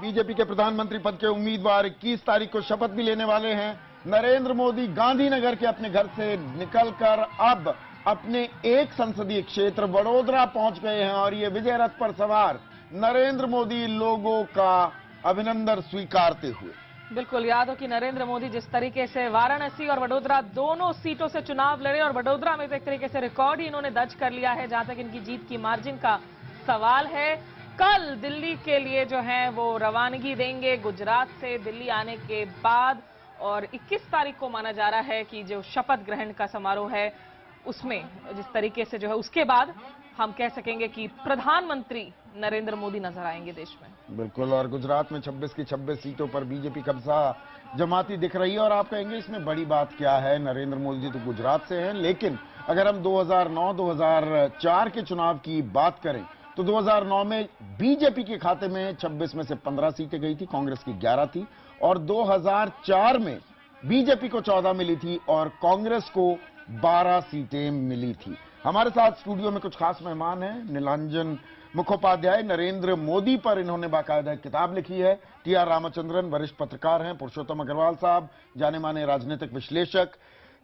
BJP के प्रधानमंत्री पद के उम्मीदवार 21 तारीख को शपथ भी लेने वाले हैं। नरेंद्र मोदी गांधीनगर के अपने घर से निकलकर अब अपने एक संसदीय क्षेत्र वडोदरा पहुंच गए हैं और ये विजय रथ पर सवार नरेंद्र मोदी लोगों का अभिनंदन स्वीकारते हुए। बिल्कुल याद हो कि नरेंद्र मोदी जिस तरीके से वाराणसी और वडोदरा दोनों सीटों से चुनाव लड़े और वडोदरा में तो एक तरीके से रिकॉर्ड ही इन्होंने दर्ज कर लिया है जहां तक इनकी जीत की मार्जिन का सवाल है। कल दिल्ली के लिए जो है वो रवानगी देंगे गुजरात से दिल्ली आने के बाद और 21 तारीख को माना जा रहा है कि जो शपथ ग्रहण का समारोह है उसमें जिस तरीके से जो है उसके बाद हम कह सकेंगे कि प्रधानमंत्री नरेंद्र मोदी नजर आएंगे देश में। बिल्कुल, और गुजरात में 26 की 26 सीटों पर बीजेपी कब्जा जमाती दिख रही है। और आप कहेंगे इसमें बड़ी बात क्या है, नरेंद्र मोदी जी तो गुजरात से हैं, लेकिन अगर हम 2009-2004 के चुनाव की बात करें तो 2009 में बीजेपी के खाते में 26 में से 15 सीटें गई थी, कांग्रेस की 11 थी, और 2004 में बीजेपी को 14 मिली थी और कांग्रेस को 12 सीटें मिली थी। हमारे साथ स्टूडियो में कुछ खास मेहमान हैं। नीलांजन मुखोपाध्याय, नरेंद्र मोदी पर इन्होंने बाकायदा एक किताब लिखी है। टी.आर. रामचंद्रन वरिष्ठ पत्रकार हैं। पुरुषोत्तम अग्रवाल साहब जाने माने राजनीतिक विश्लेषक।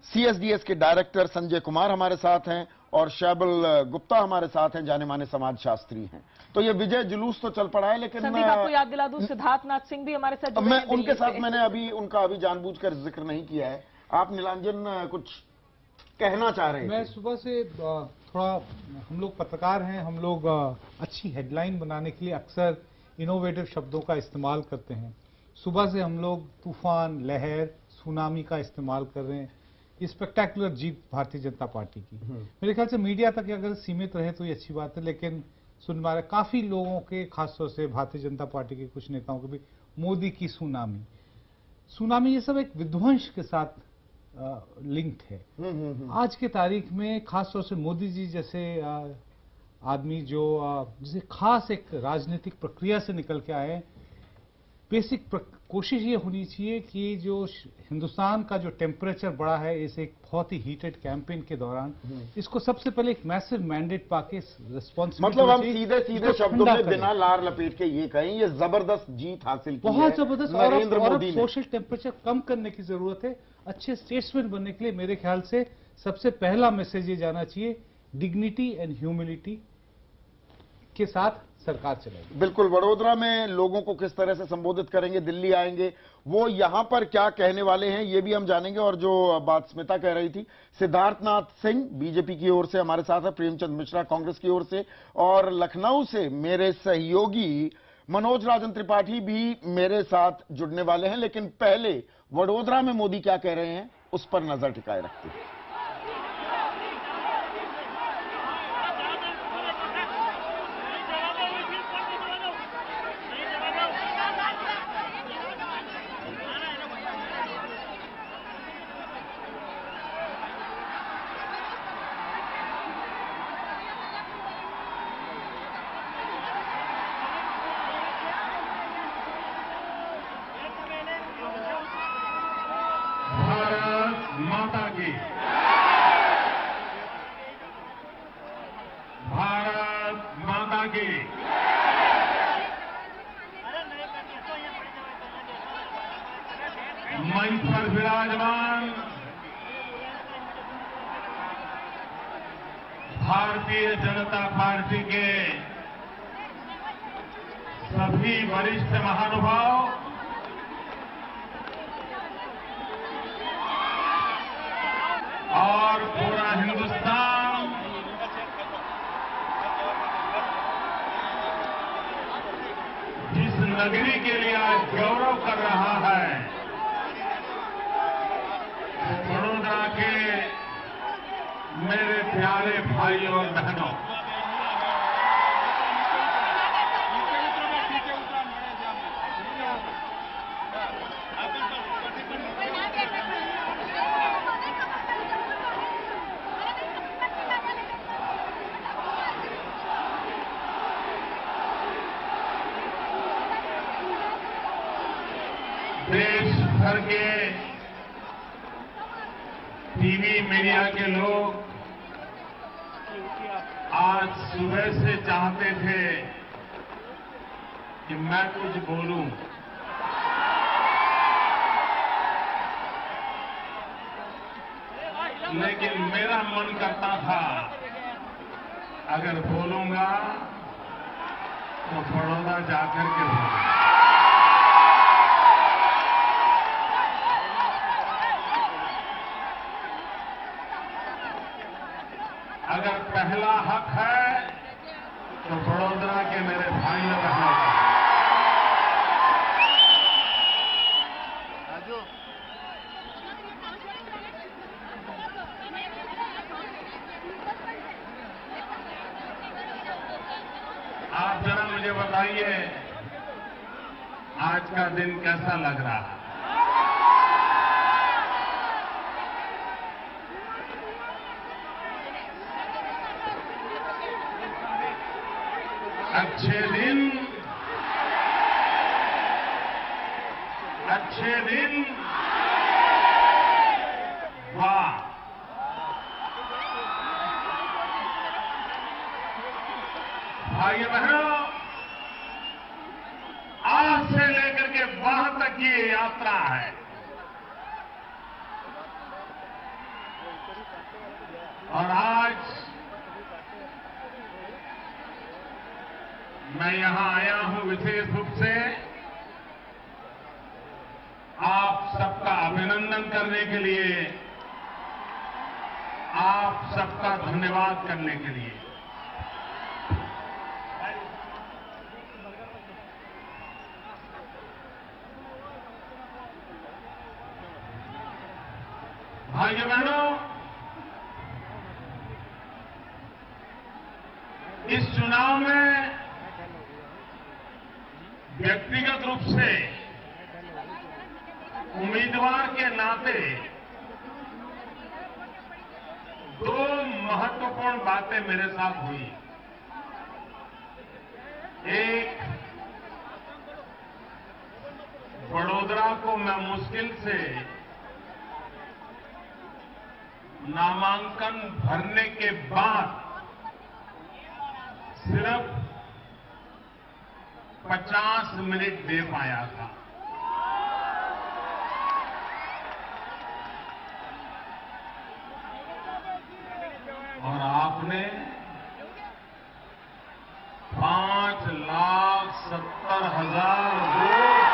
सीएसडीएस के डायरेक्टर संजय कुमार हमारे साथ हैं और शैबल गुप्ता हमारे साथ हैं, जाने माने समाजशास्त्री हैं। तो ये विजय जुलूस तो चल पड़ा है, लेकिन संदीप आपको याद दिला दूं सिद्धार्थनाथ सिंह भी हमारे साथ मैं उनके साथ मैंने उनका अभी जानबूझकर जिक्र नहीं किया है। आप नीलांजन कुछ कहना चाह रहे हैं? मैं सुबह से थोड़ा, हम लोग पत्रकार हैं, हम लोग अच्छी हेडलाइन बनाने के लिए अक्सर इनोवेटिव शब्दों का इस्तेमाल करते हैं। सुबह से हम लोग तूफान, लहर, सुनामी का इस्तेमाल कर रहे हैं। ये स्पेक्टेकुलर जीत भारतीय जनता पार्टी की मेरे ख्याल से मीडिया तक अगर सीमित रहे तो ये अच्छी बात है, लेकिन सुन पा रहे काफी लोगों के, खासतौर से भारतीय जनता पार्टी के कुछ नेताओं के भी मोदी की सुनामी ये सब एक विध्वंस के साथ लिंक्ड है। आज के तारीख में खासतौर से मोदी जी जैसे आदमी जो जिसे खास एक राजनीतिक प्रक्रिया से निकल के आए, बेसिक कोशिश ये होनी चाहिए कि जो हिंदुस्तान का जो टेम्परेचर बढ़ा है इस एक बहुत ही हीटेड कैंपेन के दौरान, इसको सबसे पहले एक मैसिव मैंडेट पाके रिस्पॉन्सिबिलिटी, मतलब हम सीधे शब्दों में बिना लार लपेट के ये कहें ये जबरदस्त जीत हासिल की बहुत है जबरदस्त। और सोशल टेम्परेचर कम करने की जरूरत है। अच्छे स्टेट्समैन बनने के लिए मेरे ख्याल से सबसे पहला मैसेज ये जाना चाहिए, डिग्निटी एंड ह्यूमिलिटी के साथ सरकार चलेगी। बिल्कुल, वडोदरा में लोगों को किस तरह से संबोधित करेंगे, दिल्ली आएंगे, वो यहां पर क्या कहने वाले हैं ये भी हम जानेंगे। और जो बात स्मिता कह रही थी, सिद्धार्थनाथ सिंह बीजेपी की ओर से हमारे साथ है, प्रेमचंद मिश्रा कांग्रेस की ओर से, और लखनऊ से मेरे सहयोगी मनोज राजन त्रिपाठी भी मेरे साथ जुड़ने वाले हैं। लेकिन पहले वडोदरा में मोदी क्या कह रहे हैं उस पर नजर टिकाए रखते हैं। माता की, भारत माता की। मंच पर विराजमान भारतीय जनता पार्टी के सभी वरिष्ठ महानुभाव, और पूरा हिंदुस्तान जिस नगरी के लिए आज गौरव कर रहा है, वडोदरा के मेरे प्यारे भाइयों और बहनों, देश भर के टीवी मीडिया के लोग आज सुबह से चाहते थे कि मैं कुछ बोलूं, लेकिन मेरा मन करता था अगर बोलूंगा तो बड़ौदा जाकर के बोलूंगा। अगर पहला हक है तो बड़ौदा के मेरे भाइयों बहनों का। आप जरा मुझे बताइए आज का दिन कैसा लग रहा है? अच्छे दिन, वाह। भाइयों बहनों, आज से लेकर के वहां तक ये यात्रा है और आज मैं यहां आया हूं विशेष रूप से आप सबका अभिनंदन करने के लिए, आप सबका धन्यवाद करने के लिए। भाइयों बहनों, इस चुनाव में व्यक्तिगत रूप से उम्मीदवार के नाते दो महत्वपूर्ण बातें मेरे साथ हुई। एक, बड़ौदा को मैं मुश्किल से नामांकन भरने के बाद सिर्फ 50 मिनट दे पाया था। और आपने 5,70,000 वोट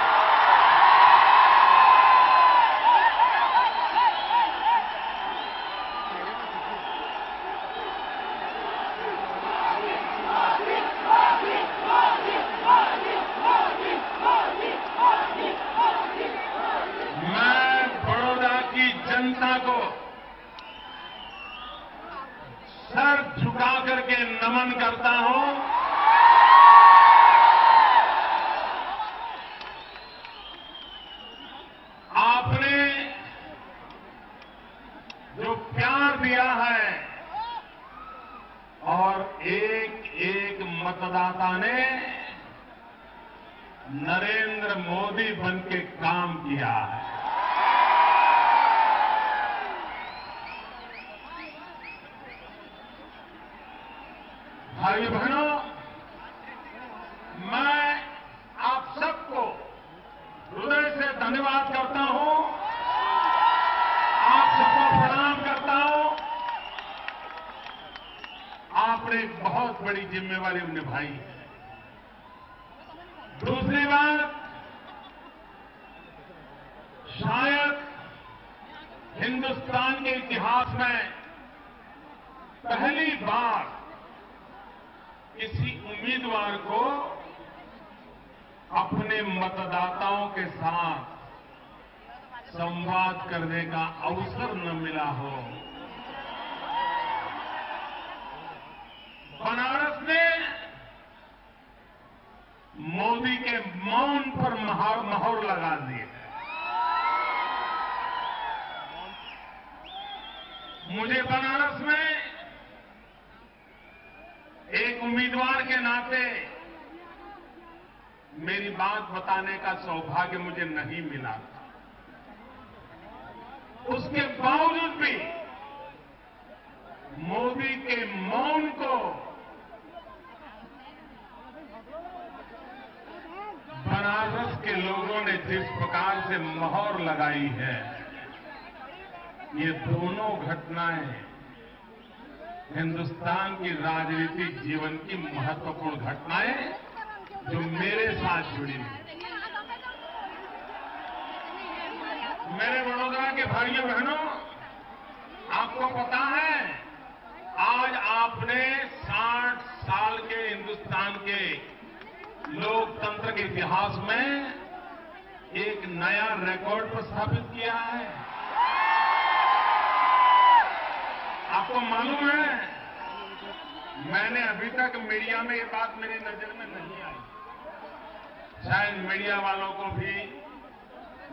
जनता को सर झुका करके नमन करता हूं। आपने जो प्यार दिया है और एक एक मतदाता ने नरेंद्र मोदी बन के काम किया है। भाई बहनों, मैं आप सबको हृदय से धन्यवाद करता हूं, आप सबको प्रणाम करता हूं। आपने एक बहुत बड़ी जिम्मेवारी निभाई है। दूसरी बात, शायद हिंदुस्तान के इतिहास में पहली बार किसी उम्मीदवार को अपने मतदाताओं के साथ संवाद करने का अवसर न मिला हो। बनारस ने मोदी के मौन पर मोहर लगा दी है। मुझे बनारस में एक उम्मीदवार के नाते मेरी बात बताने का सौभाग्य मुझे नहीं मिला था। उसके बावजूद भी मोदी के मौन को जिस प्रकार से मोहर लगाई है, ये दोनों घटनाएं हिंदुस्तान की राजनीतिक जीवन की महत्वपूर्ण घटनाएं जो मेरे साथ जुड़ी हैं। मेरे वडोदरा के भाइयों बहनों, आपको पता है आज आपने 60 साल के हिंदुस्तान के लोकतंत्र के इतिहास में एक नया रिकॉर्ड पर स्थापित किया है। आपको मालूम है, मैंने अभी तक मीडिया में ये बात मेरी नजर में नहीं आई, शायद मीडिया वालों को भी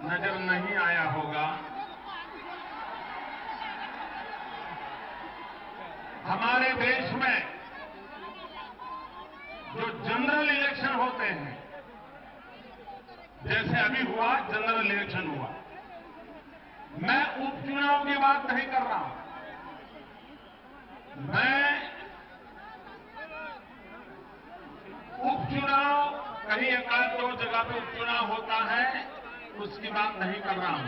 नजर नहीं आया होगा। हमारे देश में जो जनरल इलेक्शन होते हैं, जैसे अभी हुआ जनरल इलेक्शन हुआ, मैं उपचुनाव की बात नहीं कर रहा हूं। मैं उपचुनाव कहीं एकाध दो जगह पे उपचुनाव होता है उसकी बात नहीं कर रहा हूं,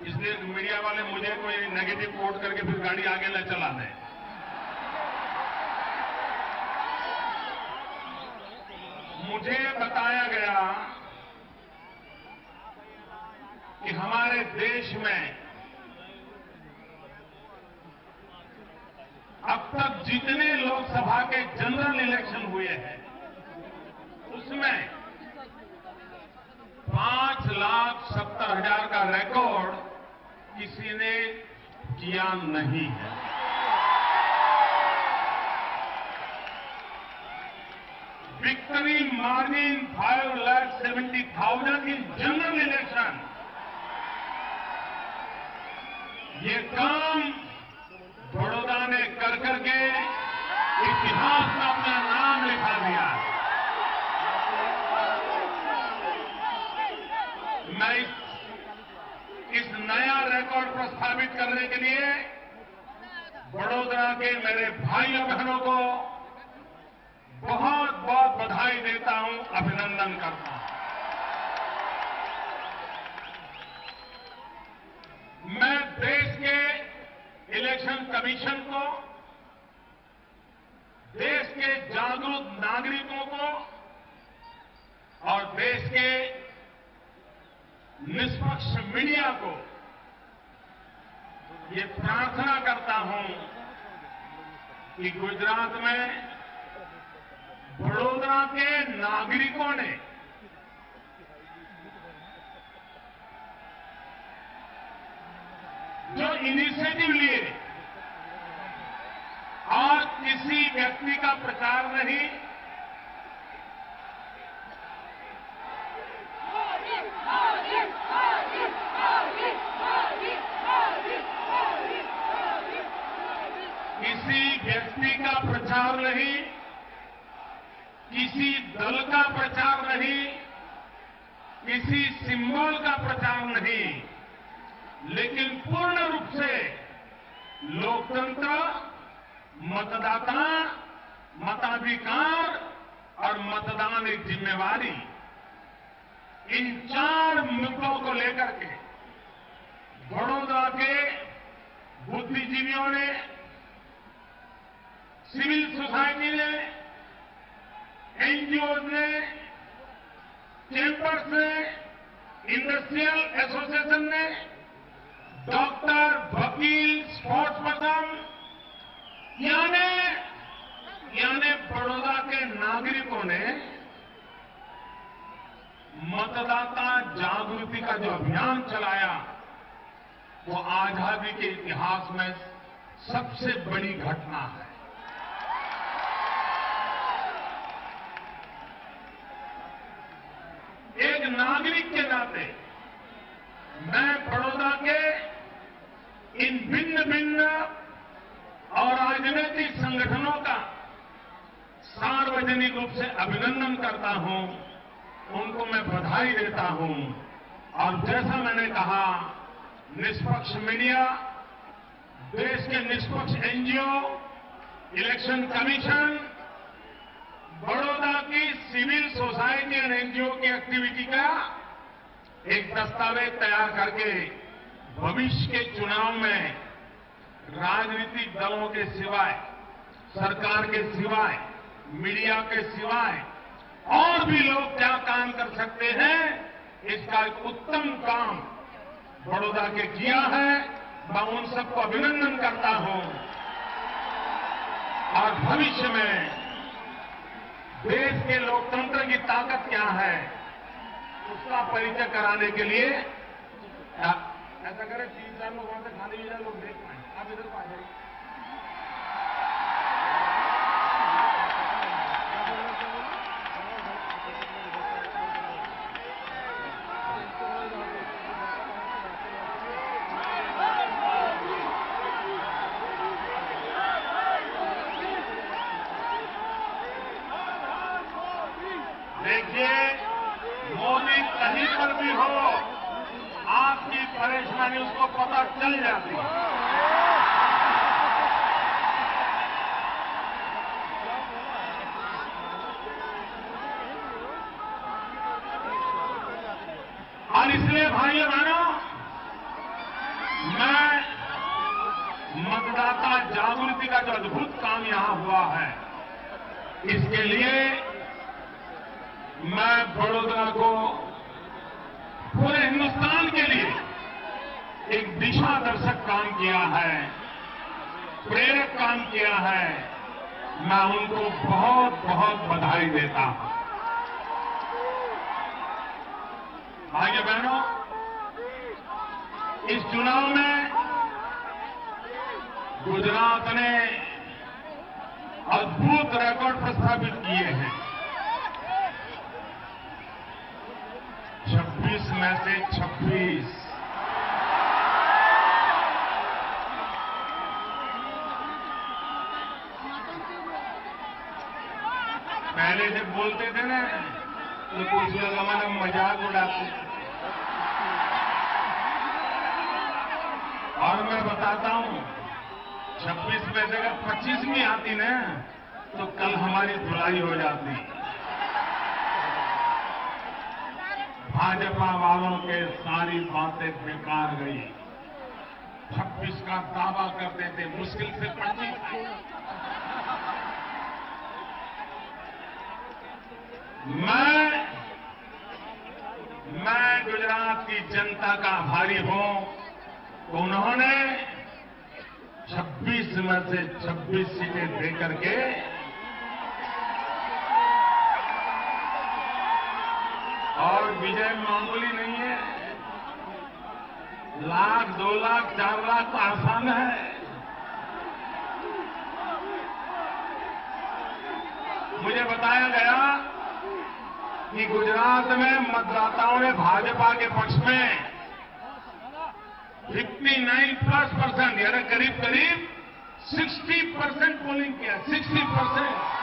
इसलिए मीडिया वाले मुझे कोई नेगेटिव कोट करके फिर गाड़ी आगे न चला दें। मुझे बताया गया कि हमारे देश में अब तक जितने लोकसभा के जनरल इलेक्शन हुए हैं उसमें 5,70,000 का रिकॉर्ड किसी ने किया नहीं है। Victory margin 5,70,000 in general election, ये काम बड़ौदा ने कर करके इतिहास में अपना नाम लिखा दिया है। मैं इस नया रिकॉर्ड को स्थापित करने के लिए बड़ौदा के मेरे भाइयों बहनों को बहुत बहुत बधाई देता हूं, अभिनंदन करता हूं। मैं देश के इलेक्शन कमीशन को, देश के जागरूक नागरिकों को और देश के निष्पक्ष मीडिया को ये प्रार्थना करता हूं कि गुजरात में बड़ौदा के नागरिकों ने जो इनिशिएटिव लिए और किसी व्यक्ति का प्रचार नहीं, किसी व्यक्ति का प्रचार नहीं, किसी दल का प्रचार नहीं, किसी सिंबल का प्रचार नहीं, लेकिन पूर्ण रूप से लोकतंत्र, मतदाता, मताधिकार और मतदान एक जिम्मेवारी, इन 4 मुद्दों को लेकर के बड़ौदा के बुद्धिजीवियों ने, सिविल सोसाइटी ने, एनजीओ ने, चैंबर्स ने, इंडस्ट्रियल एसोसिएशन ने, डॉक्टर, वकील, स्पोर्ट्स पर्सन, यानी बड़ौदा के नागरिकों ने मतदाता जागृति का जो अभियान चलाया, वो आजादी के इतिहास में सबसे बड़ी घटना है। एक नागरिक के नाते मैं बड़ौदा के इन भिन्न भिन्न और राजनीतिक संगठनों का सार्वजनिक रूप से अभिनंदन करता हूं, उनको मैं बधाई देता हूं। और जैसा मैंने कहा, निष्पक्ष मीडिया, देश के निष्पक्ष एनजीओ, इलेक्शन कमीशन, बड़ौदा की सिविल सोसाइटी और एनजीओ की एक्टिविटी का एक दस्तावेज तैयार करके भविष्य के चुनाव में राजनीतिक दलों के सिवाय, सरकार के सिवाय, मीडिया के सिवाय और भी लोग क्या काम कर सकते हैं, इसका एक उत्तम काम बड़ौदा के किया है। मैं उन सबको अभिनंदन करता हूं और भविष्य में देश के लोकतंत्र की ताकत क्या है उसका परिचय कराने के लिए ऐसा करें 3-4 लोग वहां से खाली लोग देख पाए, आप इधर को आ जाइए। देखिए, मोदी कहीं पर भी हो, आपकी परेशानी उसको पता चल जाती है। और इसलिए भाइयों बहनों, मैं मतदाता जागृति का जो अद्भुत काम यहां हुआ है, इसके लिए मैं बड़ौदा को पूरे हिंदुस्तान के लिए एक दिशा दर्शक काम किया है, प्रेरक काम किया है। मैं उनको बहुत बहुत बधाई देता हूं। भाइयों बहनों, इस चुनाव में गुजरात ने अद्भुत रिकॉर्ड प्रस्थापित किए हैं। 26 में से 26 पहले जब बोलते थे ना तो कुछ लोग हमारा मजाक उड़ाते, और मैं बताता हूं 26 में से अगर 25वीं आती ना तो कल हमारी धुलाई हो जाती। भाजपा वालों के सारी बातें बेकार गई। 26 का दावा करते थे, मुश्किल से 25। मैं गुजरात की जनता का आभारी हूं तो उन्होंने 26 में से 26 सीटें देकर के और विजय मामूली नहीं है। 1 लाख, 2 लाख, 4 लाख तो आसान है। मुझे बताया गया कि गुजरात में मतदाताओं ने भाजपा के पक्ष में 59+%, यानी करीब करीब 60% पोलिंग किया। 60%।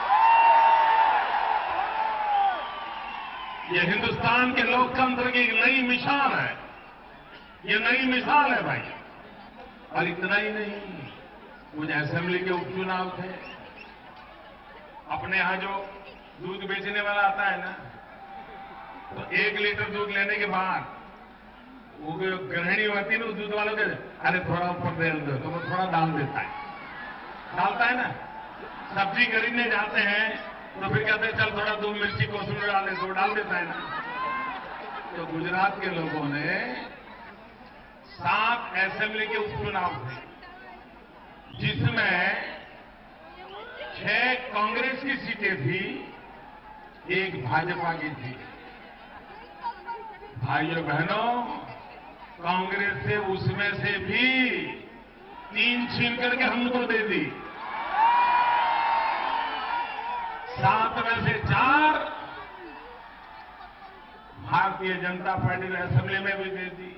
ये हिंदुस्तान के लोकतंत्र की एक नई मिसाल है। ये नई मिसाल है भाई। और इतना ही नहीं, कुछ असेंबली के उपचुनाव थे। अपने यहां जो दूध बेचने वाला आता है ना, तो 1 लीटर दूध लेने के बाद वो गृहिणी होती है ना, उस दूध वालों के, अरे थोड़ा ऊपर दे दो, तो वो थोड़ा डाल देता है, डालता है ना। सब्जी खरीदने जाते हैं तो फिर कहते हैं चल थोड़ा 2 मिर्ची कोसंबरी डाल दे, तो डाल देता है ना। तो गुजरात के लोगों ने 7 असेंबली के उपचुनाव थे, जिसमें 6 कांग्रेस की सीटें थी, 1 भाजपा की थी। भाइयों बहनों, कांग्रेस से उसमें से भी 3 छीन करके हमको दे दी। 7 में से 4 भारतीय जनता पार्टी ने असेंबली में भी दे दी,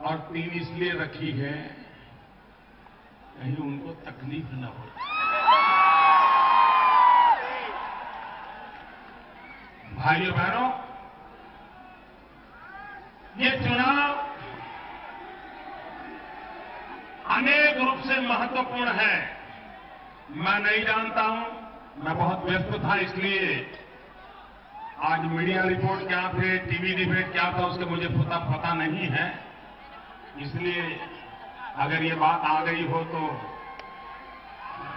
और 3 इसलिए रखी है कहीं उनको तकलीफ न हो। भाइयों बहनों, ये चुनाव अनेक रूप से महत्वपूर्ण है। मैं नहीं जानता हूं, मैं बहुत व्यस्त था, इसलिए आज मीडिया रिपोर्ट क्या थे, टीवी डिबेट क्या था, उसके मुझे पता नहीं है। इसलिए अगर ये बात आ गई हो तो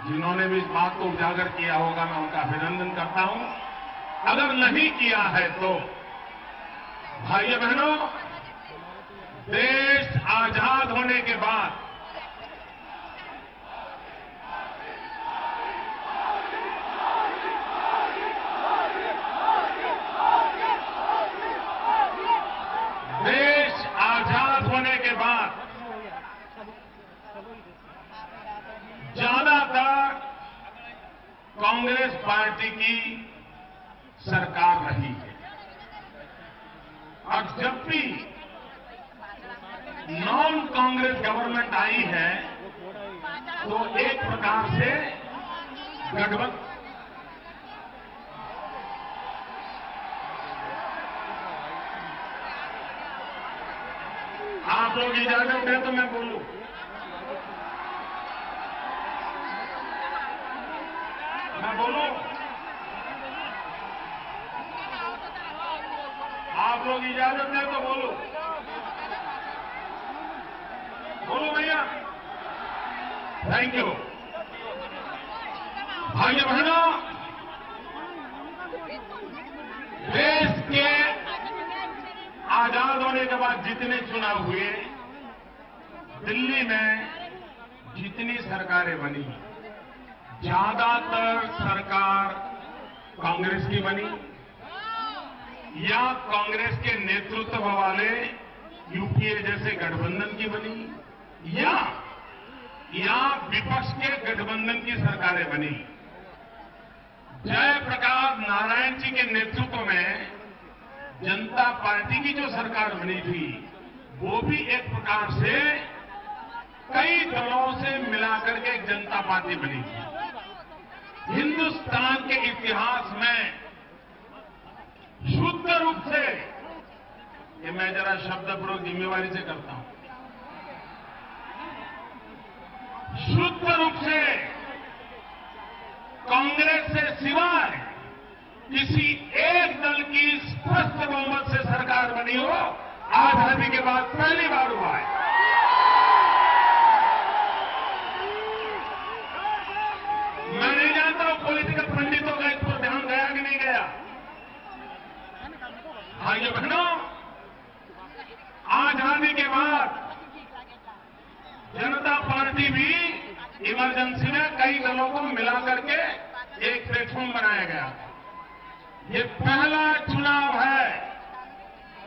जिन्होंने भी इस बात को उजागर किया होगा मैं उनका अभिनंदन करता हूं। अगर नहीं किया है तो भाइयों बहनों, देश आजाद होने के बाद ज्यादातर कांग्रेस पार्टी की सरकार रही है और जब भी नॉन कांग्रेस गवर्नमेंट आई है तो एक प्रकार से गठबंधन। आप लोग इजाजत दें तो मैं बोलूं। मैं बोलूं, आप लोग इजाजत दें तो बोलूं। बोलो भैया। Thank you. भाइयों बहनों, देश के आजाद होने के बाद जितने चुनाव हुए, दिल्ली में जितनी सरकारें बनी, ज्यादातर सरकार कांग्रेस की बनी या कांग्रेस के नेतृत्व वाले यूपीए जैसे गठबंधन की बनी या विपक्ष के गठबंधन की सरकारें बनी। जयप्रकाश नारायण जी के नेतृत्व में जनता पार्टी की जो सरकार बनी थी, वो भी एक प्रकार से कई दलों से मिलाकर के एक जनता पार्टी बनी थी। हिंदुस्तान के इतिहास में शुद्ध रूप से, ये मैं जरा शब्द प्रयोग जिम्मेवारी से करता हूं, शुद्ध रूप से कांग्रेस से सिवाय किसी एक दल की स्पष्ट बहुमत से सरकार बनी हो, आजादी के बाद पहली बार हुआ है। मैं नहीं जानता हूं पॉलिटिकल पंडितों का इस पर ध्यान गया कि नहीं गया। भाइयों बहनों, आजादी के बाद जनता पार्टी भी इमरजेंसी में कई दलों को मिलाकर के एक प्लेटफॉर्म बनाया गया। ये पहला चुनाव है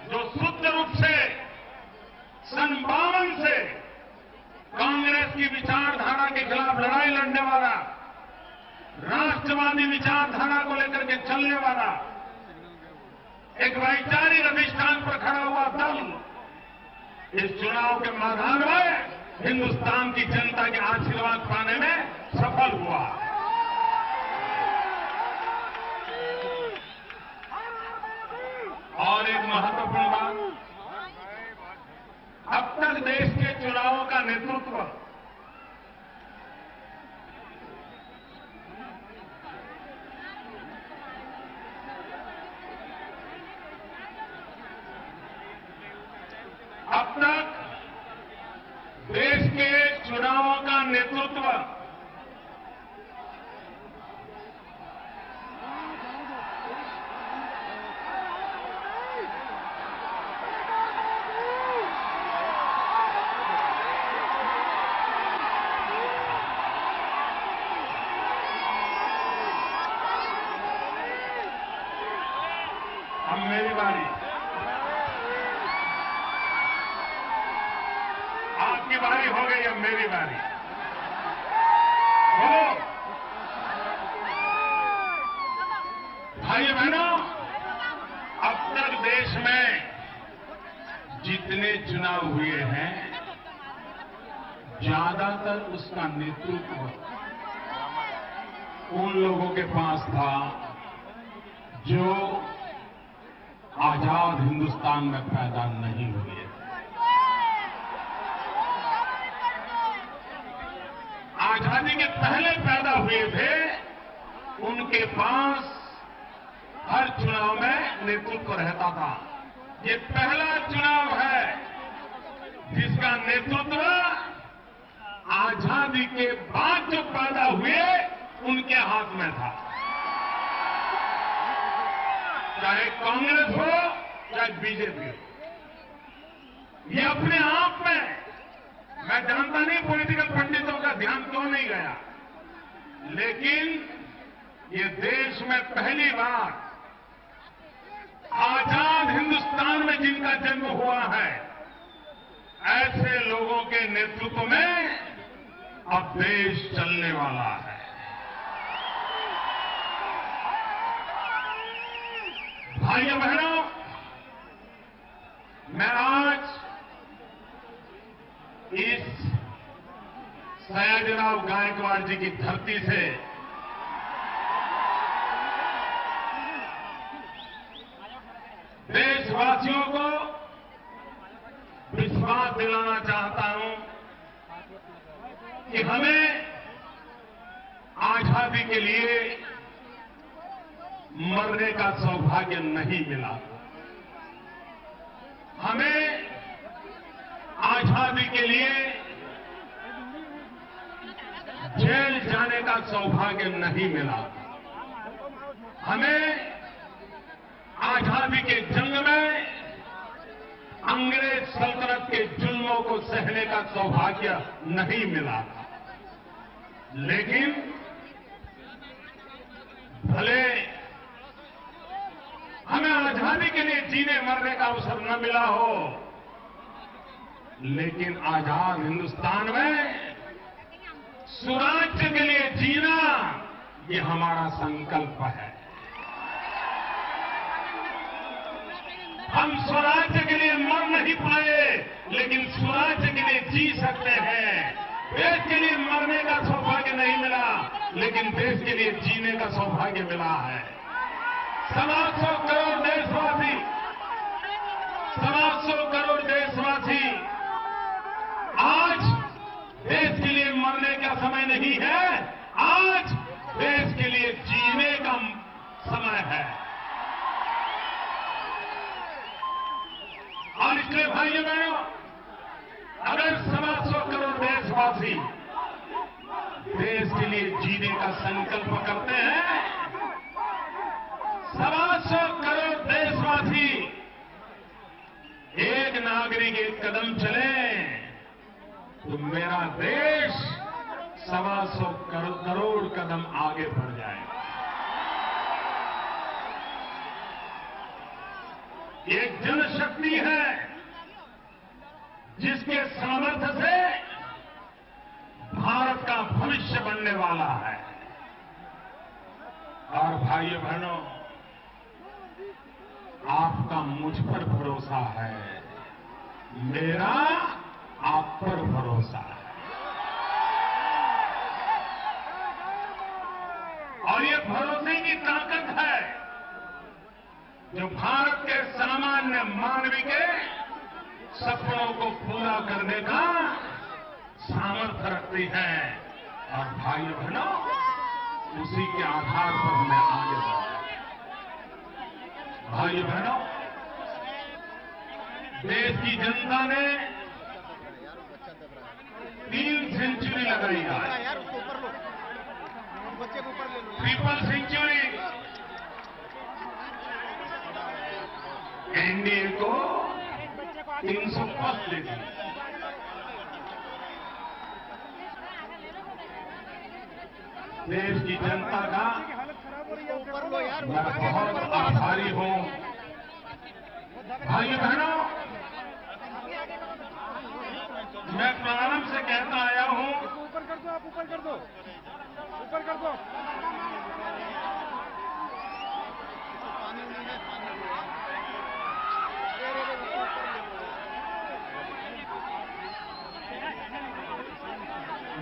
जो शुद्ध रूप से सन 52 से कांग्रेस की विचारधारा के खिलाफ लड़ाई लड़ने वाला, राष्ट्रवादी विचारधारा को लेकर के चलने वाला, एक वैचारिक अधिष्ठान पर खड़ा हुआ दल इस चुनाव के मैदान में हिंदुस्तान की जनता के आशीर्वाद पाने में सफल हुआ। और एक महत्वपूर्ण बात, अब तक देश के चुनावों का नेतृत्व अब मेरी बारी, आपकी बारी हो गई, अब मेरी बारी। बोलो भाइयों बहनों, अब तक देश में जितने चुनाव हुए हैं, ज्यादातर उसका नेतृत्व उन लोगों के पास था जो आजाद हिंदुस्तान में पैदा नहीं हुए। आजादी के पहले पैदा हुए थे, उनके पास हर चुनाव में नेतृत्व रहता था। ये पहला चुनाव है जिसका नेतृत्व आजादी के बाद जो पैदा हुए उनके हाथ में था। चाहे कांग्रेस हो चाहे बीजेपी हो, ये अपने आप में, मैं जानता नहीं पॉलिटिकल पंडितों का ध्यान क्यों नहीं गया, लेकिन ये देश में पहली बार आजाद हिंदुस्तान में जिनका जन्म हुआ है, ऐसे लोगों के नेतृत्व में अब देश चलने वाला है। भाइयों बहनों, मैं आज इस सयाजीराव गायकवाड़ जी की धरती से देशवासियों को विश्वास दिलाना चाहता हूं कि हमें आजादी के लिए मरने का सौभाग्य नहीं मिला। हमें आजादी के लिए जेल जाने का सौभाग्य नहीं मिला। हमें आजादी के जंग में अंग्रेज सल्तनत के जुल्मों को सहने का सौभाग्य नहीं मिला। लेकिन भले हमें आजादी के लिए जीने मरने का अवसर न मिला हो, लेकिन आजाद हिंदुस्तान में स्वराज्य के लिए जीना ये हमारा संकल्प है। हम स्वराज्य के लिए मर नहीं पाए, लेकिन स्वराज्य के लिए जी सकते हैं। देश के लिए मरने का सौभाग्य नहीं मिला, लेकिन देश के लिए जीने का सौभाग्य मिला है। 125 करोड़ देशवासी, 125 करोड़ देशवासी, आज देश के लिए मरने का समय नहीं है, आज देश के लिए जीने का समय है। और इसलिए भाइयों बहनों, अगर 125 करोड़ देशवासी देश के लिए जीने का संकल्प करते हैं, 125 करोड़ देशवासी एक नागरिक एक कदम चले, तो मेरा देश 125 करोड़ कदम आगे बढ़ जाएगा। एक जनशक्ति है जिसके सामर्थ्य से भारत का भविष्य बनने वाला है। और भाइयों बहनों, आपका मुझ पर भरोसा है, मेरा आप पर भरोसा है। और ये भरोसे की ताकत है जो भारत के सामान्य मानवी के सपनों को पूरा करने का सामर्थ्य रखती है। और भाइयों बहनों, उसी के आधार पर हमें आगे बढ़ना है। भाइयों बहनों, देश की जनता ने 3 सेंचुरी लगाई है, ट्रिपल सेंचुरी। एनडीए को 305 दे दी। देश की जनता का मैं बहुत आभारी हूं। भाइयों बहनों, मैं प्रारंभ से कहता आया हूं, ऊपर कर दो, आप ऊपर कर दो, ऊपर कर दो।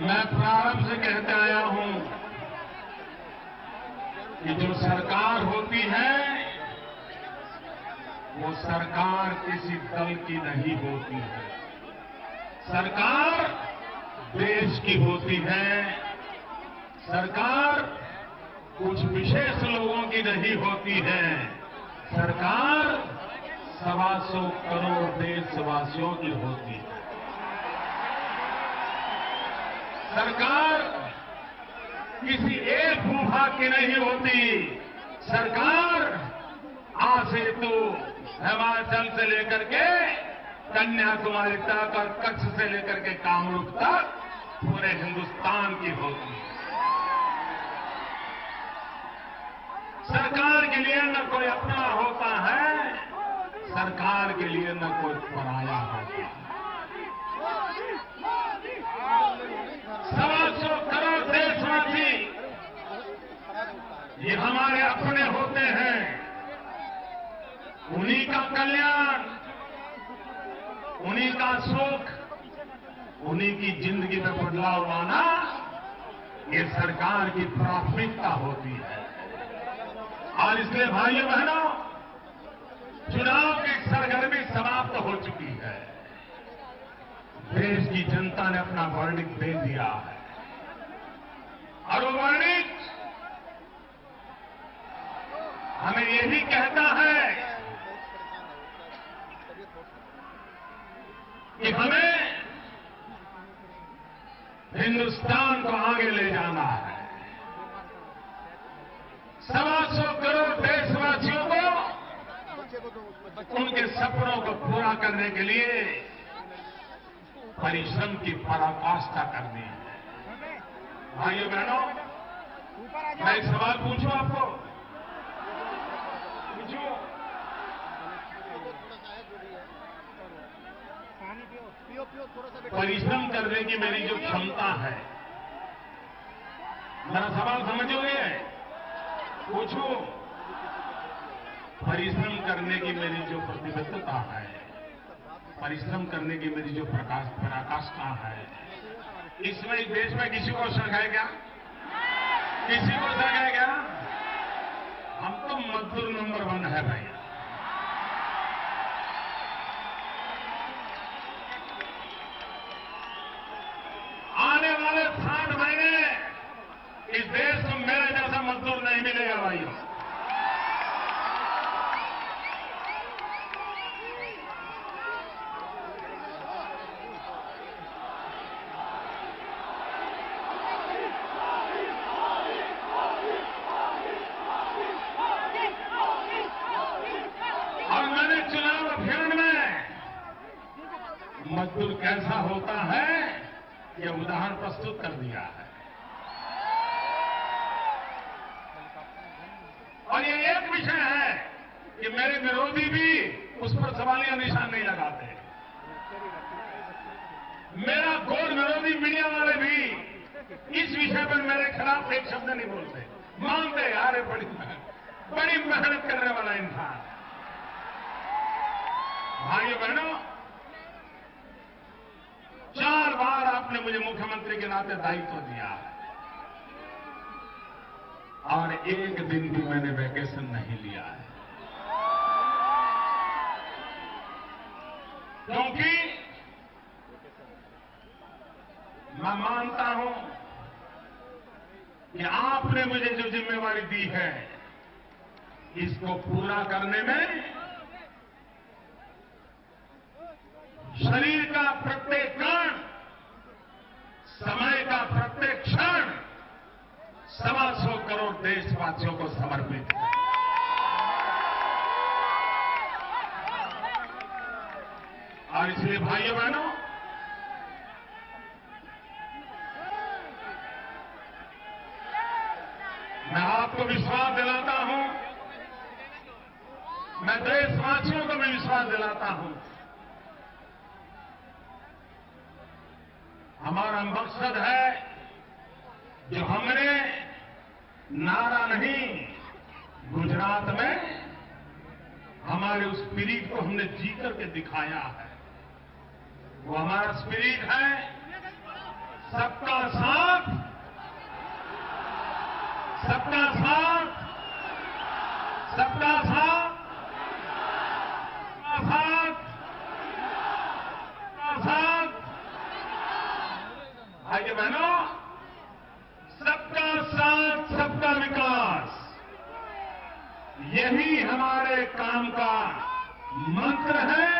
मैं प्रारंभ से कहते आया हूं कि जो सरकार होती है वो सरकार किसी दल की नहीं होती है। सरकार देश की होती है। सरकार कुछ विशेष लोगों की नहीं होती है। सरकार 125 करोड़ देशवासियों की होती है। सरकार किसी एक भूभाग की नहीं होती। सरकार आज से तो हिमाचल से लेकर के कन्याकुमारी तक और कच्छ से लेकर के कामरूप तक पूरे हिंदुस्तान की होती है। सरकार के लिए न कोई अपना होता है, सरकार के लिए न कोई पराया होता है। 125 करोड़ देशवासी ये हमारे अपने होते हैं। उन्हीं का कल्याण, उन्हीं का सुख, उन्हीं की जिंदगी में बदलाव लाना ये सरकार की प्राथमिकता होती है। और इसलिए भाइयों बहनों, चुनाव की सरगर्मी समाप्त हो चुकी है। देश की जनता ने अपना वर्डिक्ट दे दिया है और वो वर्डिक्ट हमें यही कहता है कि हमें हिंदुस्तान को आगे ले जाना है। 125 करोड़ देशवासियों को उनके सपनों को पूरा करने के लिए परिश्रम की पराकाष्ठा करनी है। भाइयों बहनों, मैं एक सवाल पूछूं आपको? पूछूं? परिश्रम करने की मेरी जो क्षमता है, मेरा सवाल समझोगे? पूछूं? परिश्रम करने की मेरी जो प्रतिबद्धता है, परिश्रम करने की मेरी जो पराकाष्ठा है, इसमें इस देश में किसी को शक है क्या? किसी को शक है क्या? हम तो मजदूर नंबर 1 है भाई। आने वाले 60 महीने इस देश को मेरे जैसा मजदूर नहीं मिलेगा भाइयों। और मैंने चुनाव अभियान में मजदूर कैसा होता है यह उदाहरण प्रस्तुत कर दिया है। और ये एक विषय है कि मेरे विरोधी भी उस पर सवालिया निशान नहीं लगाते। मेरा घोर विरोधी मीडिया वाले भी इस विषय पर मेरे खिलाफ एक शब्द नहीं बोलते। मानते यार बड़ी मेहनत करने वाला इंसान। भाइयों बहनों, 4 बार आपने मुझे मुख्यमंत्री के नाते दायित्व दिया है और एक दिन भी मैंने वैकेशन नहीं लिया है, क्योंकि मैं मानता हूं कि आपने मुझे जो जिम्मेवारी दी है इसको पूरा करने में शरीर का प्रत्येक कण, समय का प्रत्येक क्षण 125 करोड़ देशवासियों को समर्पित है। और इसलिए भाइयों बहनों, मैं आपको विश्वास दिलाता हूं, मैं देशवासियों को भी विश्वास दिलाता हूं, हमारा मकसद है जो हमने नारा नहीं, गुजरात में हमारे उस स्पिरिट को हमने जी करके दिखाया है। वो हमारा स्पिरिट है सबका साथ, सबका साथ, सबका साथ, सबका साथ, सबका साथ। भाइयों बहनों, सबका साथ, सबका विकास। यही हमारे काम का मंत्र है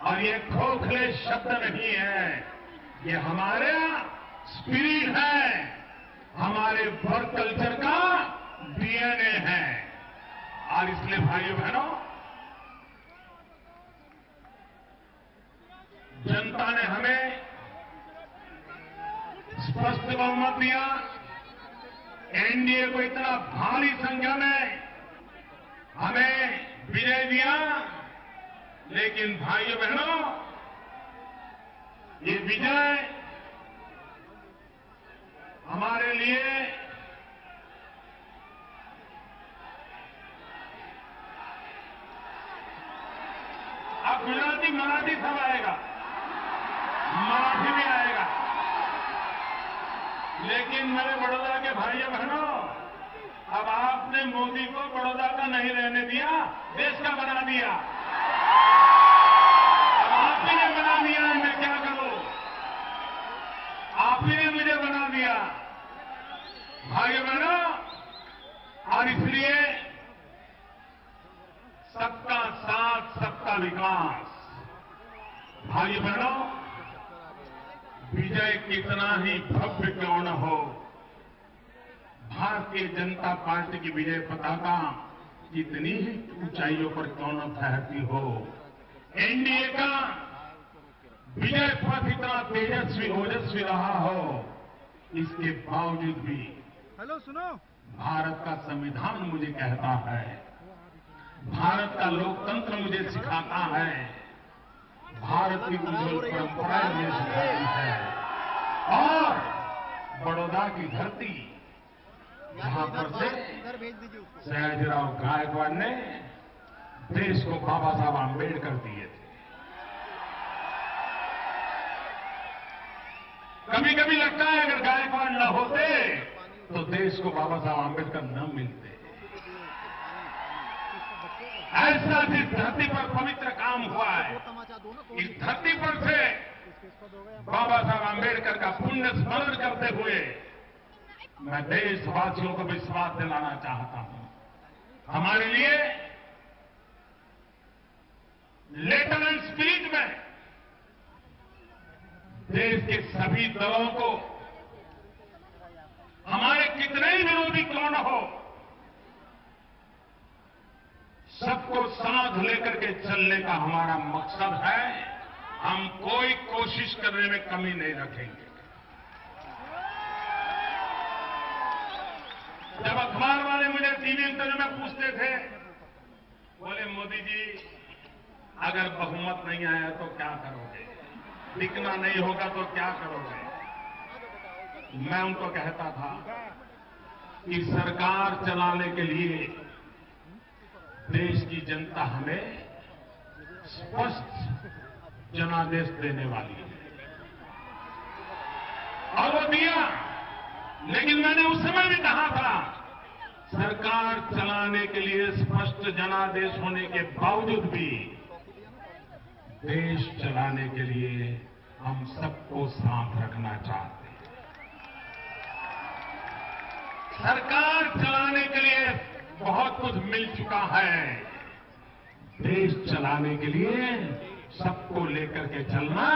और ये खोखले शब्द नहीं है, ये हमारे स्पिरिट है, हमारे वर्क कल्चर का डीएनए है। और इसलिए भाइयों बहनों, जनता ने हमें स्पष्ट बहुमत दिया, एनडीए को इतना भारी संख्या में हमें विजय दिया, लेकिन भाइयों बहनों, ये विजय हमारे लिए अब गुजराती मराठी सब आएगा, मराठी भी आएगा, लेकिन मेरे बड़ौदा के भाइयों बहनों, अब आपने मोदी को बड़ौदा का नहीं रहने दिया, देश का बना दिया। अब आप ही ने बना दिया, मैं क्या करूं? आप ही ने मुझे बना दिया भाइयों बहनों। और इसलिए सबका साथ, सबका विकास। भाइयों बहनों, विजय कितना ही भव्य क्यों न हो, भारतीय जनता पार्टी की विजय पताका कितनी ही ऊंचाइयों पर क्यों न फहरती हो, एनडीए का विजय पथ इतना तेजस्वी ओजस्वी रहा हो, इसके बावजूद भी हेलो सुनो, भारत का संविधान मुझे कहता है, भारत का लोकतंत्र मुझे सिखाता है, भारत की उज्जवल परंपराएं मुझे सिखाती है। और बड़ौदा की धरती, जहां पर से सयाजीराव गायकवाड़ ने देश को बाबा साहब आंबेडकर दिए थे। कभी कभी लगता है अगर गायकवाड़ न होते तो देश को बाबा साहब आंबेडकर न मिलते। ऐसा इस धरती पर पवित्र काम हुआ है। इस धरती पर से बाबा साहब आंबेडकर का पुण्य स्मरण करते हुए मैं देशवासियों को विश्वास दिलाना चाहता हूं, हमारे लिए लेटर एंड स्पिरिट में देश के सभी दलों को, हमारे कितने ही विरोधी क्यों न हो, सबको साथ लेकर के चलने का हमारा मकसद है। हम कोई कोशिश करने में कमी नहीं रखेंगे। जब अखबार वाले मुझे टीवी इंटरव्यू में पूछते थे, बोले मोदी जी अगर बहुमत नहीं आया तो क्या करोगे, टिकना नहीं होगा तो क्या करोगे? मैं उनको कहता था कि सरकार चलाने के लिए देश की जनता हमें स्पष्ट जनादेश देने वाली है, और वो दिया। लेकिन मैंने उस समय भी कहा था, सरकार चलाने के लिए स्पष्ट जनादेश होने के बावजूद भी देश चलाने के लिए हम सबको साथ रखना चाहते हैं। सरकार चलाने के लिए बहुत कुछ मिल चुका है, देश चलाने के लिए सबको लेकर के चलना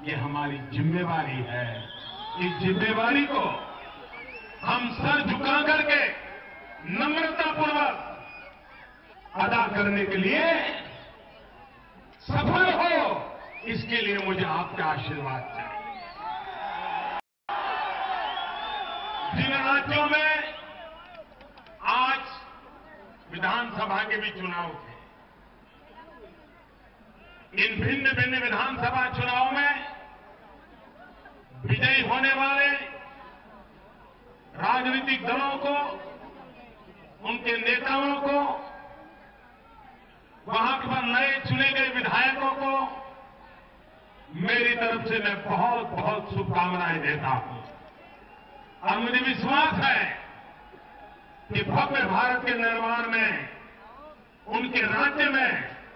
ये हमारी जिम्मेवारी है। इस जिम्मेवारी को हम सर झुका करके नम्रतापूर्वक अदा करने के लिए सफल हो, इसके लिए मुझे आपका आशीर्वाद चाहिए। जिन राज्यों में आज विधानसभा के भी चुनाव थे, इन भिन्न भिन्न विधानसभा चुनाव में विजयी होने वाले राजनीतिक दलों को, उनके नेताओं को, वहां पर नए चुने गए विधायकों को मेरी तरफ से मैं बहुत बहुत शुभकामनाएं देता हूं। और मुझे विश्वास है कि भव्य भारत के निर्माण में, उनके राज्य में,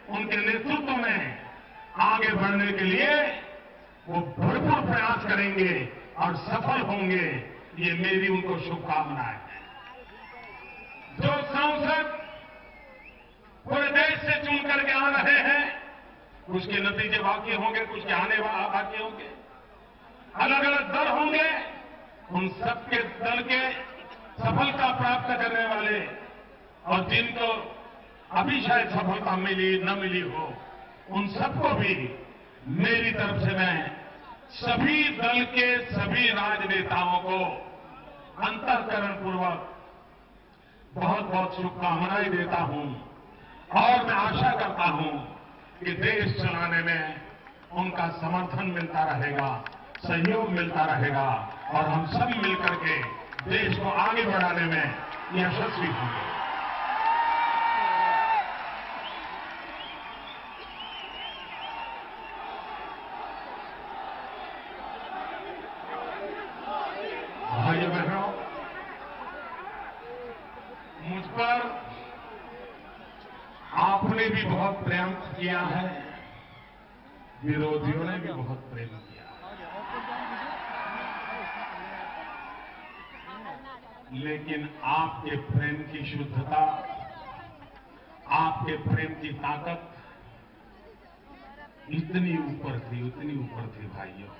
उनके नेतृत्व में आगे बढ़ने के लिए वो भरपूर प्रयास करेंगे और सफल होंगे, ये मेरी उनको शुभकामनाएं हैं। जो सांसद पूरे देश से चुन करके आ रहे हैं। कुछ के नतीजे बाकी होंगे, कुछ के आने बाकी होंगे, अलग अलग दल होंगे। उन सबके दल के सफलता प्राप्त करने वाले और जिनको अभी शायद सफलता मिली न मिली हो, उन सबको भी मेरी तरफ से मैं सभी दल के सभी राजनेताओं को अंतःकरण पूर्वक बहुत बहुत शुभकामनाएं देता हूं और मैं आशा करता हूं कि देश चलाने में उनका समर्थन मिलता रहेगा, सहयोग मिलता रहेगा और हम सब मिलकर के देश को आगे बढ़ाने में यशस्वी होंगे। भाइयों बहनों, मुझ पर आपने भी बहुत प्रेम किया है, विरोधियों ने भी बहुत प्रेम किया है। लेकिन आपके प्रेम की शुद्धता, आपके प्रेम की ताकत इतनी ऊपर थी भाइयों।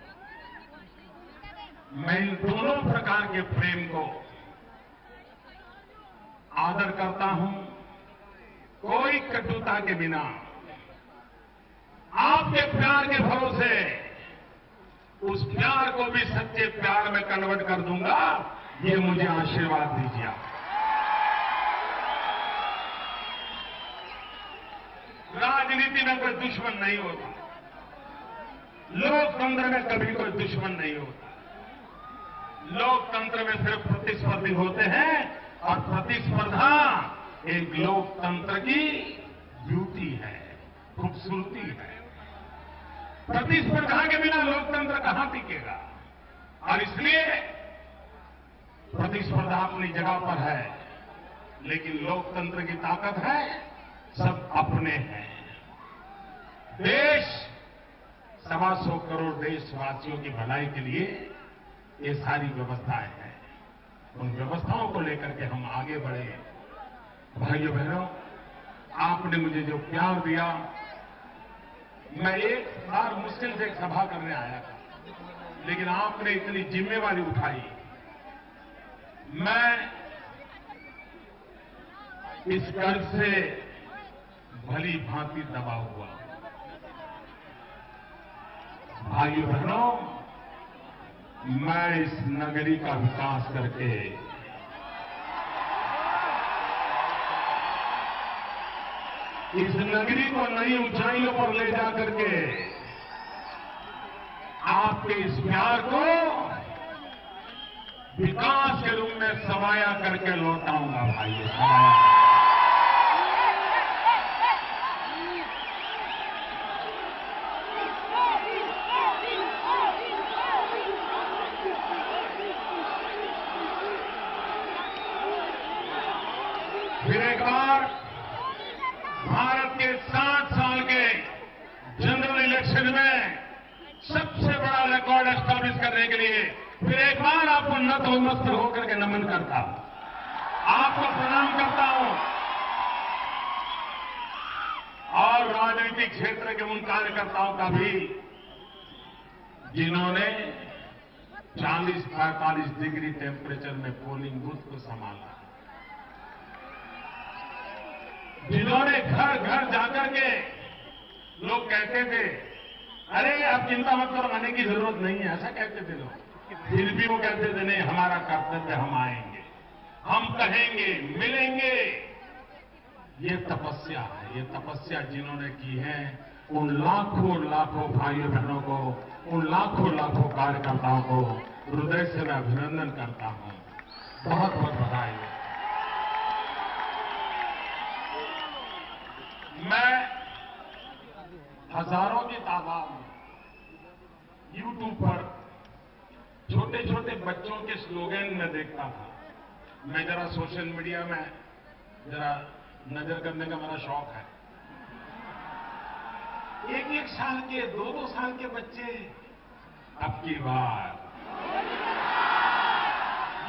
मैं इन दोनों प्रकार के प्रेम को आदर करता हूं, कोई कटुता के बिना आपके प्यार के भरोसे उस प्यार को भी सच्चे प्यार में कन्वर्ट कर दूंगा। ये मुझे आशीर्वाद दीजिए आप। राजनीति में कोई दुश्मन नहीं होता, लोकतंत्र में कभी कोई दुश्मन नहीं होता। लोकतंत्र में सिर्फ प्रतिस्पर्धी होते हैं और प्रतिस्पर्धा एक लोकतंत्र की ब्यूटी है, खूबसूरती है। प्रतिस्पर्धा के बिना लोकतंत्र कहां टिकेगा? और इसलिए प्रतिस्पर्धा अपनी जगह पर है, लेकिन लोकतंत्र की ताकत है सब अपने हैं। देश 125 करोड़ देशवासियों की भलाई के लिए ये सारी व्यवस्थाएं हैं। उन व्यवस्थाओं को लेकर के हम आगे बढ़े। भाइयों बहनों, आपने मुझे जो प्यार दिया, मैं एक बार मुश्किल से एक सभा करने आया था, लेकिन आपने इतनी जिम्मेवारी उठाई। मैं इस कर्ज से भली भांति दबा हुआ। भाइयों बहनों, मैं इस नगरी का विकास करके इस नगरी को नई ऊंचाइयों पर ले जा करके आपके इस प्यार को विकास के रूप में समाया करके लौटाऊंगा। भाइयों, समाया। फिर एक बार भारत के 60 साल के जनरल इलेक्शन में सबसे बड़ा रिकॉर्ड एस्टैब्लिश करने के लिए फिर एक बार आपको नतमस्तक होकर के नमन करता हूं, आपको प्रणाम करता हूं। और राजनीतिक क्षेत्र के उन कार्यकर्ताओं का भी जिन्होंने 40-45 डिग्री टेम्परेचर में पोलिंग बूथ को संभाला, जिन्होंने घर घर जाकर के लोग कहते थे, अरे आप चिंता मत करो, आने की जरूरत नहीं है, ऐसा कहते थे लोग। फिर भी वो कहते थे, नहीं हमारा कर्तव्य, हम आएंगे, हम कहेंगे, मिलेंगे। ये तपस्या है, ये तपस्या जिन्होंने की है, उन लाखों लाखों भाइयों बहनों को, उन लाखों लाखों कार्यकर्ताओं को हृदय से मैं अभिनंदन करता हूं। बहुत बहुत बधाई। मैं हजारों की तादाद में यूट्यूब पर छोटे छोटे बच्चों के स्लोगन में देखता था। मैं जरा सोशल मीडिया में जरा नजर करने का मेरा शौक है। 1-1 साल के, 2-2 साल के बच्चे अब की बार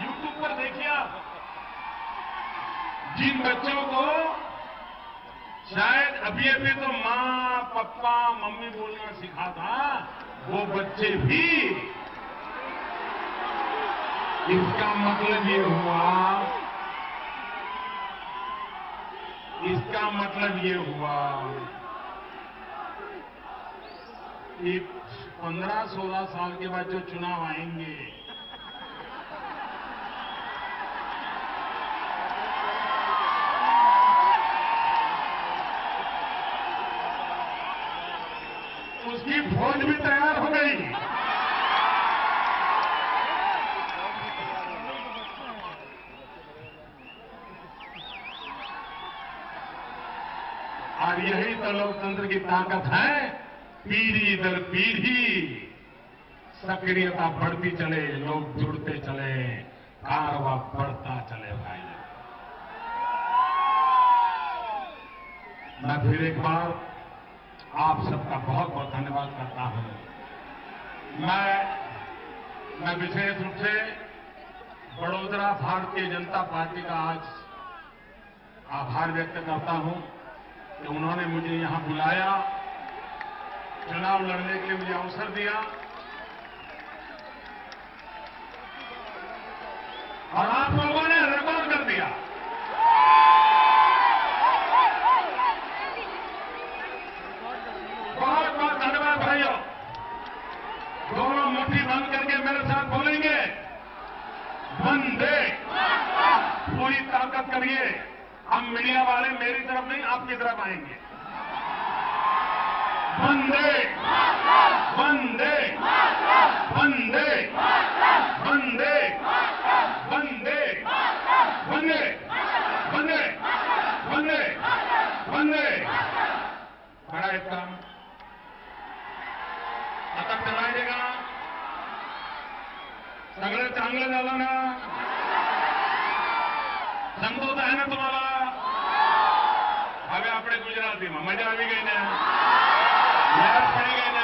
यूट्यूब पर देखिए आप, जिन बच्चों को शायद अभी तो माँ पप्पा मम्मी बोलना सीखा था, वो बच्चे भी। इसका मतलब ये हुआ कि 15-16 साल के बाद जो चुनाव आएंगे, उसकी फौज भी तैयार हो गई। और यही तो लोकतंत्र की ताकत है, पीढ़ी दर पीढ़ी सक्रियता बढ़ती चले, लोग जुड़ते चले, कारवा बढ़ता चले। भाई, मैं फिर एक बार आप सबका बहुत बहुत धन्यवाद करता हूं। मैं विशेष रूप से बड़ोदरा भारतीय जनता पार्टी का आज आभार व्यक्त करता हूं कि उन्होंने मुझे यहां बुलाया, चुनाव लड़ने के लिए मुझे अवसर दिया, और आप लोगों ने रिकॉर्ड कर दिया। बहुत बहुत धन्यवाद भाइयों। दोनों मुट्ठी बंद करके मेरे साथ बोलेंगे, वंदे। पूरी ताकत करिए। हम मीडिया वाले मेरी तरफ नहीं, आपकी तरफ आएंगे। वंदे वंदे वंदे वंदे वंदे वंदे वंदे वंदे वंदे। बड़ा एक काम आता चलायचे का, सगळं चांगलं झालं ना? समजवत आहे ना तुम्हाला? હવે આપણે ગુજરાતીમાં મજા આવી ગઈ ને? યાદ પડી ગઈ ને?